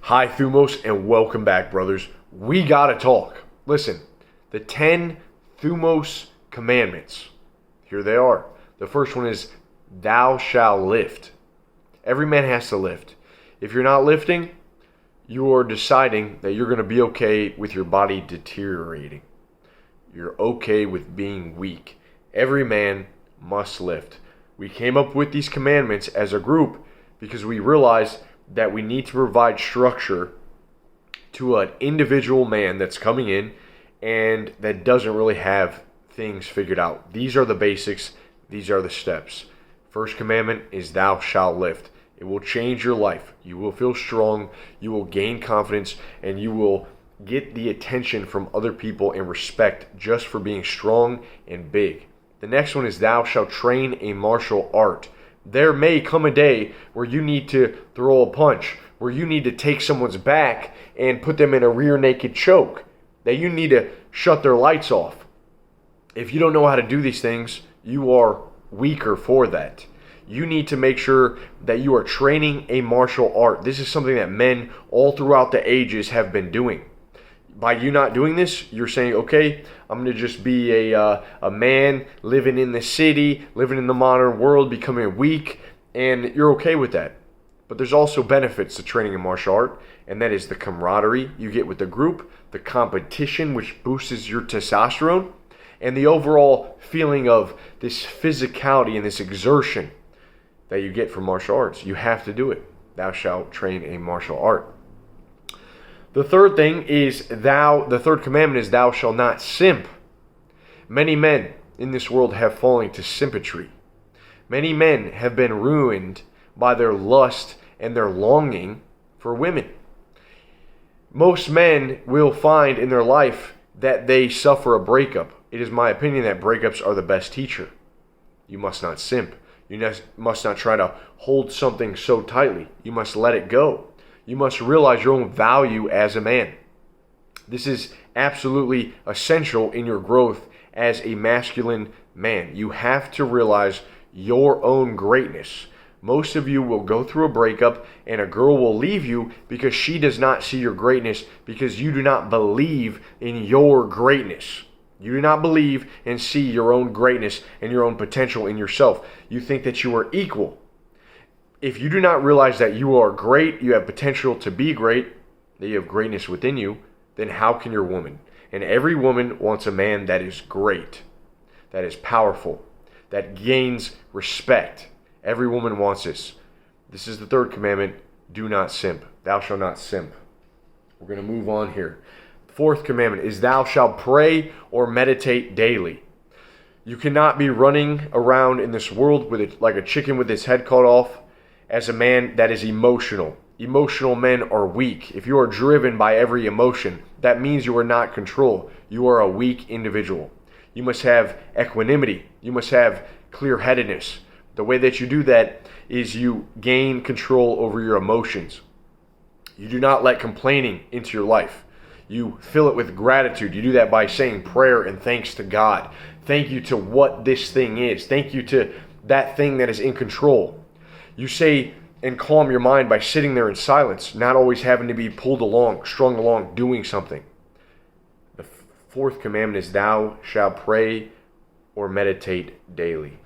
Hi, Thumos, and welcome back, brothers. We gotta talk. Listen, the 10 Thumos Commandments. Here they are. The first one is, thou shalt lift. Every man has to lift. If you're not lifting, you are deciding that you're going to be okay with your body deteriorating. You're okay with being weak. Every man must lift. We came up with these commandments as a group because we realized that we need to provide structure to an individual man that's coming in and that doesn't really have things figured out. These are the basics. These are the steps. First commandment is thou shalt lift. It will change your life. You will feel strong. You will gain confidence, and you will get the attention from other people and respect just for being strong and big. The next one is thou shalt train a martial art. There may come a day where you need to throw a punch, where you need to take someone's back and put them in a rear naked choke, that you need to shut their lights off. If you don't know how to do these things, you are weaker for that. You need to make sure that you are training a martial art. This is something that men all throughout the ages have been doing. By you not doing this, you're saying, okay, I'm going to just be a man living in the city, living in the modern world, becoming weak, and you're okay with that. But there's also benefits to training a martial art, and that is the camaraderie you get with the group, the competition, which boosts your testosterone, and the overall feeling of this physicality and this exertion that you get from martial arts. You have to do it. Thou shalt train a martial art. The third thing is the third commandment is thou shalt not simp. Many men in this world have fallen to simpetry. Many men have been ruined by their lust and their longing for women. Most men will find in their life that they suffer a breakup. It is my opinion that breakups are the best teacher. You must not simp. You must not try to hold something so tightly. You must let it go. You must realize your own value as a man. This is absolutely essential in your growth as a masculine man. You have to realize your own greatness. Most of you will go through a breakup and a girl will leave you because she does not see your greatness, because you do not believe in your greatness. You do not believe and see your own greatness and your own potential in yourself. You think that you are equal. If you do not realize that you are great, you have potential to be great, that you have greatness within you, then how can your woman? And every woman wants a man that is great, that is powerful, that gains respect. Every woman wants this. This is the third commandment. Do not simp. Thou shalt not simp. We're going to move on here. Fourth commandment is thou shalt pray or meditate daily. You cannot be running around in this world with it like a chicken with its head cut off as a man that is emotional. Emotional men are weak. If you are driven by every emotion, that means you are not control. You are a weak individual. You must have equanimity. You must have clear-headedness. The way that you do that is you gain control over your emotions. You do not let complaining into your life. You fill it with gratitude. You do that by saying prayer and thanks to God. Thank you to what this thing is. Thank you to that thing that is in control. You say and calm your mind by sitting there in silence, not always having to be pulled along, strung along, doing something. The fourth commandment is thou shalt pray or meditate daily.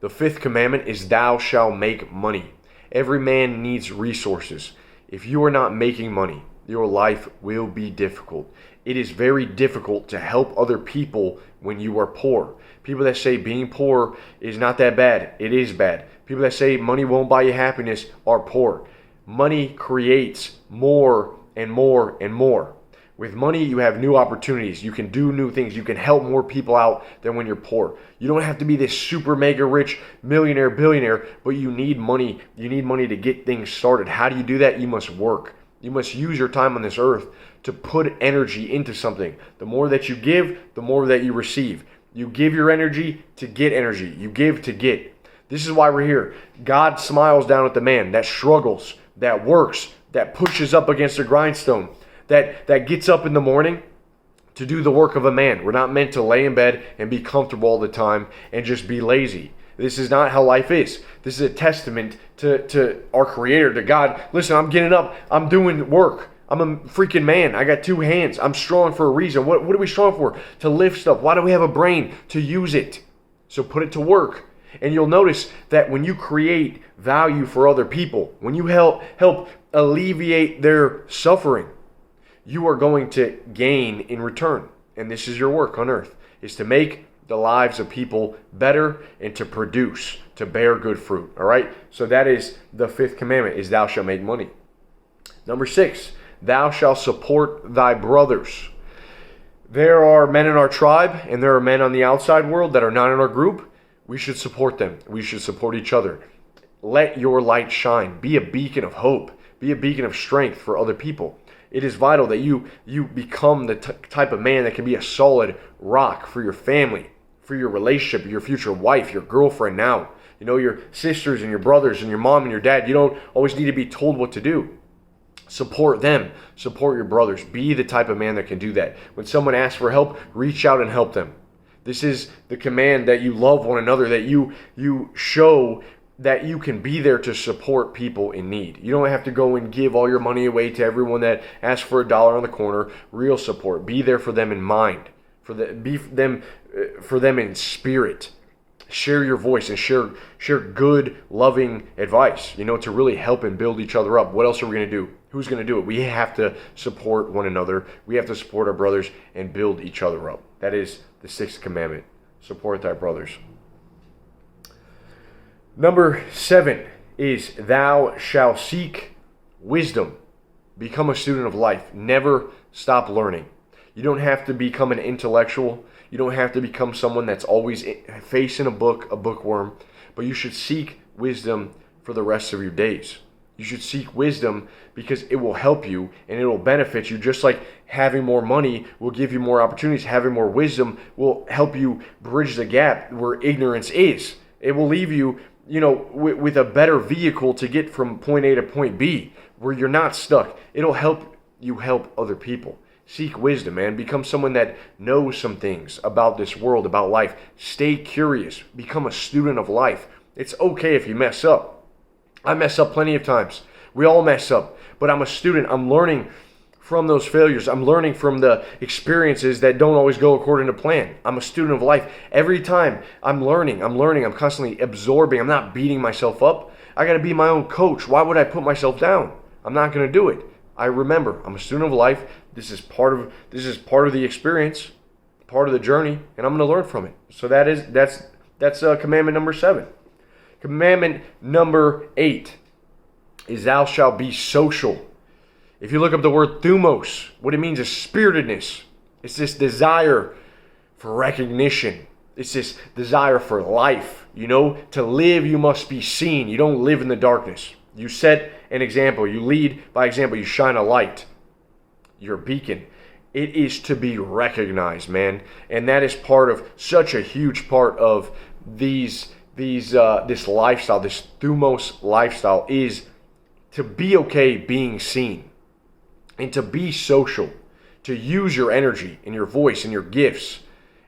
The fifth commandment is thou shalt make money. Every man needs resources. If you are not making money, your life will be difficult. It is very difficult to help other people when you are poor. People that say being poor is not that bad, it is bad. People that say money won't buy you happiness are poor. Money creates more and more and more. With money, you have new opportunities. You can do new things. You can help more people out than when you're poor. You don't have to be this super mega rich millionaire, billionaire, but you need money. You need money to get things started. How do you do that? You must work. You must use your time on this earth to put energy into something. The more that you give, the more that you receive. You give your energy to get energy. You give to get. This is why we're here. God smiles down at the man that struggles, that works, that pushes up against the grindstone, that gets up in the morning to do the work of a man. We're not meant to lay in bed and be comfortable all the time and just be lazy. This is not how life is. This is a testament to our Creator, to God. Listen, I'm getting up. I'm doing work. I'm a freaking man. I got 2 hands. I'm strong for a reason. What are we strong for? To lift stuff. Why do we have a brain? To use it. So put it to work. And you'll notice that when you create value for other people, when you help alleviate their suffering, you are going to gain in return. And this is your work on earth, is to make the lives of people better and to produce, to bear good fruit. All right? So that is the 5th commandment, is thou shalt make money. Number 6, thou shalt support thy brothers. There are men in our tribe and there are men on the outside world that are not in our group. We should support them. We should support each other. Let your light shine. Be a beacon of hope. Be a beacon of strength for other people. It is vital that you become the type of man that can be a solid rock for your family, for your relationship, your future wife, your girlfriend now. You know, your sisters and your brothers and your mom and your dad. You don't always need to be told what to do. Support them. Support your brothers. Be the type of man that can do that. When someone asks for help, reach out and help them. This is the command, that you love one another, that you show that you can be there to support people in need. You don't have to go and give all your money away to everyone that asks for $1 on the corner. Real support. Be there for them in mind. Be for them in spirit. Share your voice and share good, loving advice, to really help and build each other up. What else are we going to do? Who's going to do it? We have to support one another. We have to support our brothers and build each other up. That is the 6th commandment. Support thy brothers. Number 7 is thou shalt seek wisdom. Become a student of life. Never stop learning. You don't have to become an intellectual. You don't have to become someone that's always facing a bookworm. But you should seek wisdom for the rest of your days. You should seek wisdom because it will help you and it will benefit you. Just like having more money will give you more opportunities, having more wisdom will help you bridge the gap where ignorance is. It will leave you, with a better vehicle to get from point A to point B, where you're not stuck. It'll help you help other people. Seek wisdom, man. Become someone that knows some things about this world, about life. Stay curious. Become a student of life. It's okay if you mess up. I mess up plenty of times. We all mess up. But I'm a student. I'm learning from those failures. I'm learning from the experiences that don't always go according to plan. I'm a student of life. Every time I'm learning. I'm constantly absorbing. I'm not beating myself up. I got to be my own coach. Why would I put myself down? I'm not going to do it. I remember, I'm a student of life. This is part of the experience, part of the journey, and I'm going to learn from it. So that's commandment number 7. Commandment number 8 is thou shalt be social. If you look up the word thumos, what it means is spiritedness. It's this desire for recognition. It's this desire for life. To live, you must be seen. You don't live in the darkness. You set an example. You lead by example. You shine a light. You're a beacon. It is to be recognized, man. And that is such a huge part of this lifestyle, this thumos lifestyle, is to be okay being seen and to be social, to use your energy and your voice and your gifts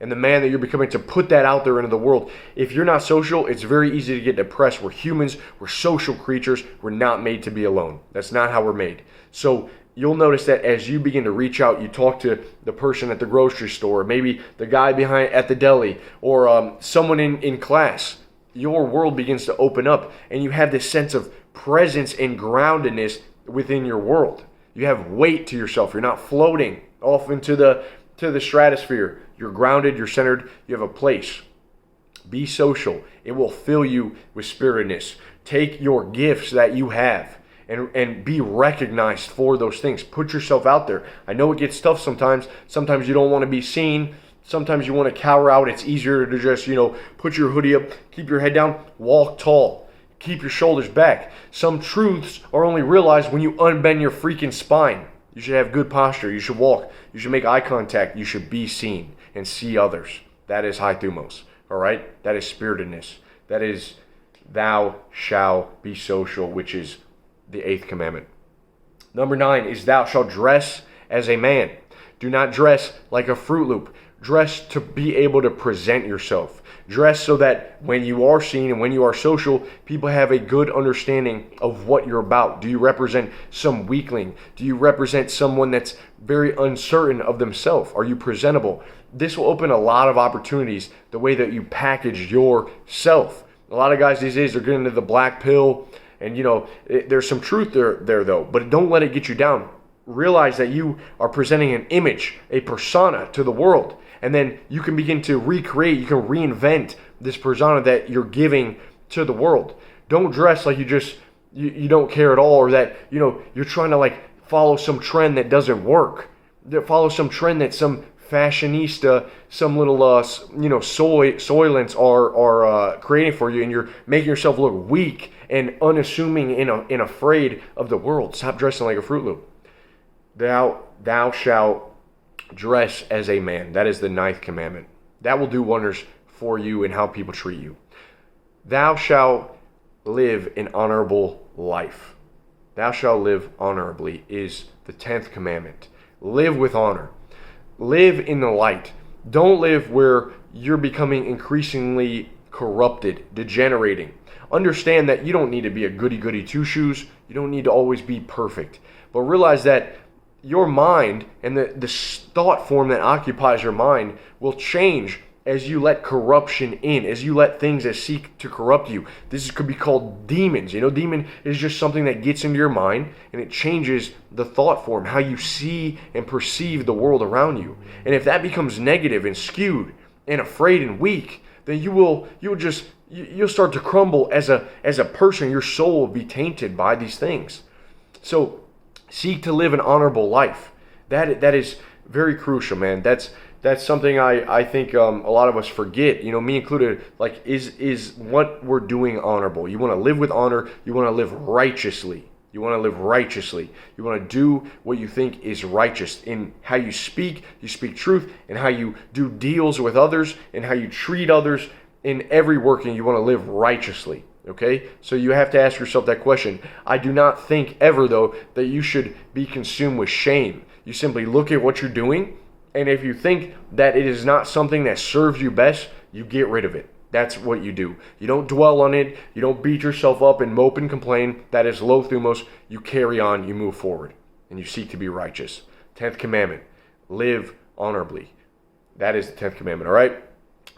and the man that you're becoming, to put that out there into the world. If you're not social, it's very easy to get depressed. We're humans. We're social creatures. We're not made to be alone. That's not how we're made. So you'll notice that as you begin to reach out, you talk to the person at the grocery store, maybe the guy at the deli, or someone in class, your world begins to open up and you have this sense of presence and groundedness within your world. You have weight to yourself. You're not floating off into the stratosphere. You're grounded, you're centered, you have a place. Be social. It will fill you with spiritedness. Take your gifts that you have and be recognized for those things. Put yourself out there. I know it gets tough sometimes. Sometimes you don't want to be seen. Sometimes you want to cower out. It's easier to just, put your hoodie up, keep your head down, walk tall, keep your shoulders back. Some truths are only realized when you unbend your freaking spine. You should have good posture. You should walk. You should make eye contact. You should be seen and see others. That is high thumos. All right? That is spiritedness. That is thou shalt be social, which is the 8th commandment. Number 9 is thou shalt dress as a man. Do not dress like a Fruit Loop. Dress to be able to present yourself. Dress so that when you are seen and when you are social, people have a good understanding of what you're about. Do you represent some weakling? Do you represent someone that's very uncertain of themselves? Are you presentable? This will open a lot of opportunities the way that you package yourself. A lot of guys these days are getting into the black pill, and there's some truth there though, but don't let it get you down. Realize that you are presenting an image, a persona to the world. And then you can begin to recreate, you can reinvent this persona that you're giving to the world. Don't dress like you don't care at all, or that you're trying to follow some trend that doesn't work. Follow some trend that some fashionista, some little soylents are creating for you, and you're making yourself look weak and unassuming and afraid of the world. Stop dressing like a Fruit Loop. Thou shalt dress as a man. That is the 9th commandment. That will do wonders for you and how people treat you. Thou shalt live an honorable life. Thou shalt live honorably is the 10th commandment. Live with honor. Live in the light. Don't live where you're becoming increasingly corrupted, degenerating. Understand that you don't need to be a goody-goody two-shoes. You don't need to always be perfect. But realize that your mind and the thought form that occupies your mind will change as you let corruption in, as you let things that seek to corrupt you. This could be called demons. Demon is just something that gets into your mind and it changes the thought form, how you see and perceive the world around you. And if that becomes negative and skewed and afraid and weak, then you'll start to crumble as a person. Your soul will be tainted by these things. So seek to live an honorable life. That is very crucial, man. That's something I think a lot of us forget. Me included. Is what we're doing honorable? You want to live with honor. You want to live righteously. You want to live righteously. You want to do what you think is righteous in how you speak. You speak truth, and how you do deals with others, and how you treat others. In every working, you want to live righteously. Okay, so you have to ask yourself that question. I do not think ever, though, that you should be consumed with shame. You simply look at what you're doing, and if you think that it is not something that serves you best, you get rid of it. That's what you do. You don't dwell on it. You don't beat yourself up and mope and complain. That is low thumos. You carry on. You move forward, and you seek to be righteous. 10th commandment, live honorably. That is the 10th commandment, all right?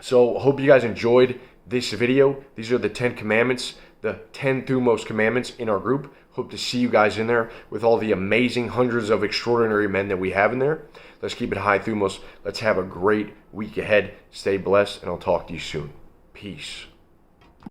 So hope you guys enjoyed this video. These are the 10 commandments, the 10 THUMOS commandments in our group. Hope to see you guys in there with all the amazing hundreds of extraordinary men that we have in there. Let's keep it high, THUMOS. Let's have a great week ahead. Stay blessed, and I'll talk to you soon. Peace.